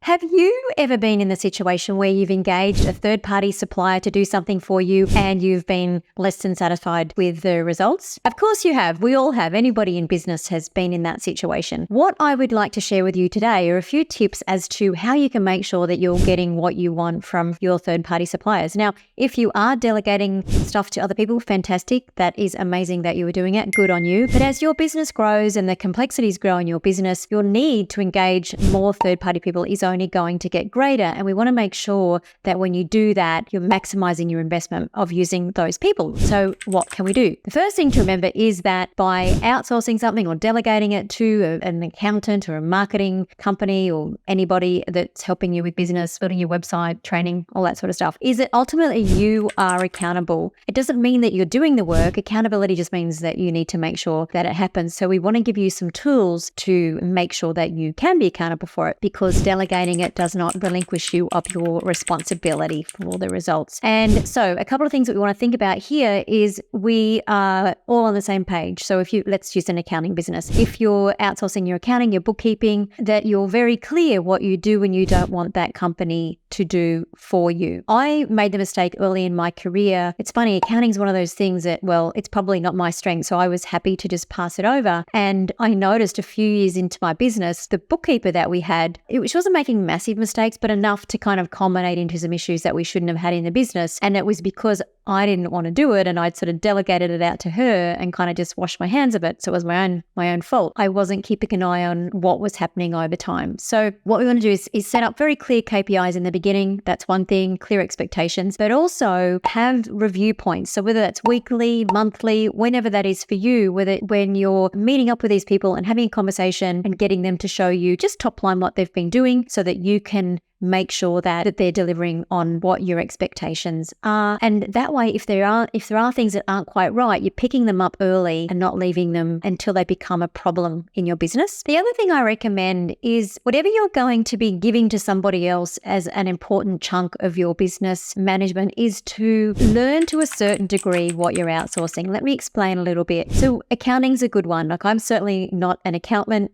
Have you ever been in the situation where you've engaged a third-party supplier to do something for you and you've been less than satisfied with the results? Of course you have. We all have. Anybody in business has been in that situation. What I would like to share with you today are a few tips as to how you can make sure that you're getting what you want from your third-party suppliers. Now, if you are delegating stuff to other people, fantastic. That is amazing that you are doing it. Good on you. But as your business grows and the complexities grow in your business, your need to engage more third-party people is only going to get greater. And we want to make sure that when you do that, you're maximizing your investment of using those people. So what can we do? The first thing to remember is that by outsourcing something or delegating it to an accountant or a marketing company or anybody that's helping you with business, building your website, training, all that sort of stuff, is that ultimately you are accountable. It doesn't mean that you're doing the work. Accountability just means that you need to make sure that it happens. So we want to give you some tools to make sure that you can be accountable for it, because delegating it does not relinquish you of your responsibility for the results. And so a couple of things that we want to think about here is we are all on the same page. So let's use an accounting business. If you're outsourcing your accounting, your bookkeeping, that you're very clear what you do and you don't want that company to do for you. I made the mistake early in my career. It's funny, accounting is one of those things that, well, it's probably not my strength. So I was happy to just pass it over. And I noticed a few years into my business, the bookkeeper that we had, she wasn't making massive mistakes, but enough to kind of culminate into some issues that we shouldn't have had in the business. And it was because I didn't want to do it and I'd sort of delegated it out to her and kind of just washed my hands of it. So it was my own fault. I wasn't keeping an eye on what was happening over time. So what we want to do is set up very clear KPIs in the beginning. That's one thing, clear expectations, but also have review points. So whether that's weekly, monthly, whenever that is for you, when you're meeting up with these people and having a conversation and getting them to show you just top line what they've been doing so that you can make sure that they're delivering on what your expectations are. And that way, if there are things that aren't quite right, you're picking them up early and not leaving them until they become a problem in your business. The other thing I recommend is whatever you're going to be giving to somebody else as an important chunk of your business management is to learn to a certain degree what you're outsourcing. Let me explain a little bit. So accounting's a good one. Like, I'm certainly not an accountant,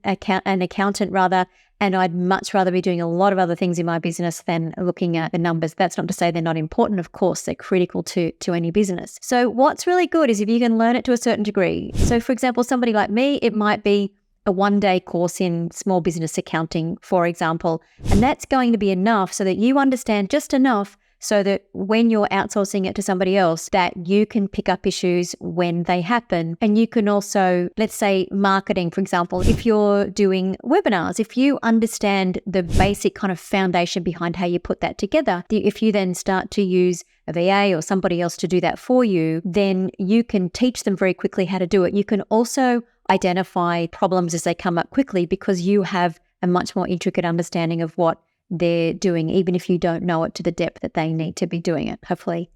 and I'd much rather be doing a lot of other things in my business than looking at the numbers. That's not to say they're not important. Of course, they're critical to any business. So what's really good is if you can learn it to a certain degree. So for example, somebody like me, it might be a one-day course in small business accounting, for example, and that's going to be enough so that you understand just enough so that when you're outsourcing it to somebody else, that you can pick up issues when they happen. And you can also, let's say marketing, for example, if you're doing webinars, if you understand the basic kind of foundation behind how you put that together, if you then start to use a VA or somebody else to do that for you, then you can teach them very quickly how to do it. You can also identify problems as they come up quickly because you have a much more intricate understanding of what they're doing, even if you don't know it to the depth that they need to be doing it. Hopefully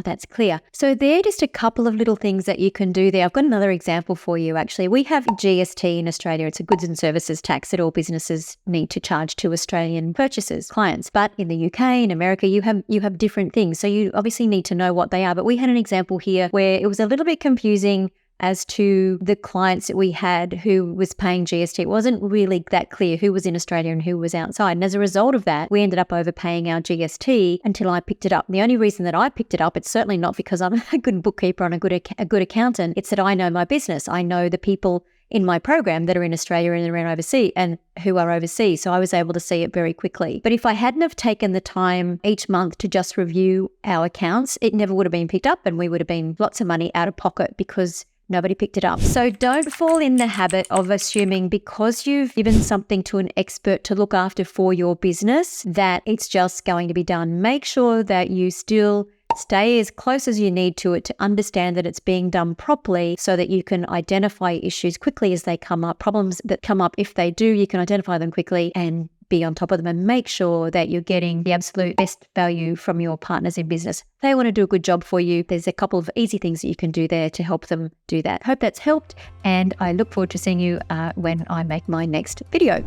that's clear. So they're just a couple of little things that you can do there. I've got another example for you, actually. We have GST in Australia. It's a goods and services tax that all businesses need to charge to Australian purchasers, clients. But in the UK and America, you have different things. So you obviously need to know what they are. But we had an example here where it was a little bit confusing as to the clients that we had who was paying GST. It wasn't really that clear who was in Australia and who was outside. And as a result of that, we ended up overpaying our GST until I picked it up. And the only reason that I picked it up, it's certainly not because I'm a good bookkeeper and a good accountant. It's that I know my business. I know the people in my program that are in Australia and around overseas and who are overseas. So I was able to see it very quickly. But if I hadn't have taken the time each month to just review our accounts, it never would have been picked up and we would have been lots of money out of pocket because nobody picked it up. So don't fall in the habit of assuming because you've given something to an expert to look after for your business that it's just going to be done. Make sure that you still stay as close as you need to it to understand that it's being done properly so that you can identify issues quickly as they come up. Problems that come up, if they do, you can identify them quickly and be on top of them and make sure that you're getting the absolute best value from your partners in business. They want to do a good job for you. There's a couple of easy things that you can do there to help them do that. Hope that's helped, and I look forward to seeing you when I make my next video.